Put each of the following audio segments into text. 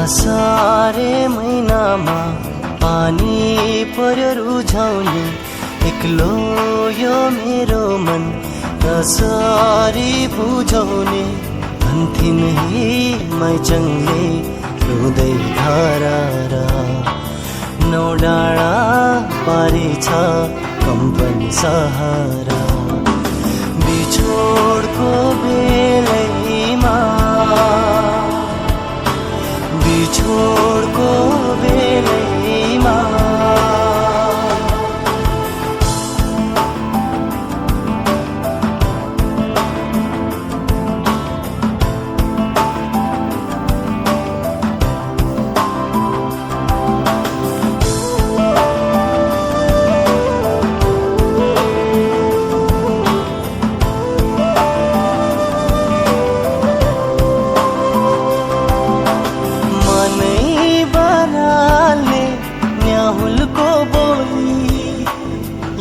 असारे महिनामा पानी पर्यो रुझाउने एक्लो यो मेरो मन कसरी बुझाउने भन्थिन् हे मैचङले रुँदै धारा नौ डाँडा पारी छ कम्पनी सहारा बिछोडको बेलैमा बिछोडको बेलैमा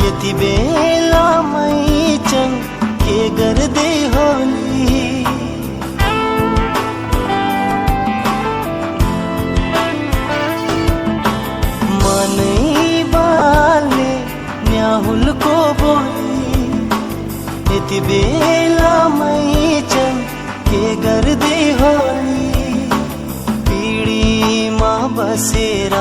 यति बेला मैचङ के गर्दै होली मनै बाल्ने न्याहुलको बोली यति बेला मैचङ के गर्दै होली पिँढीमा बसेर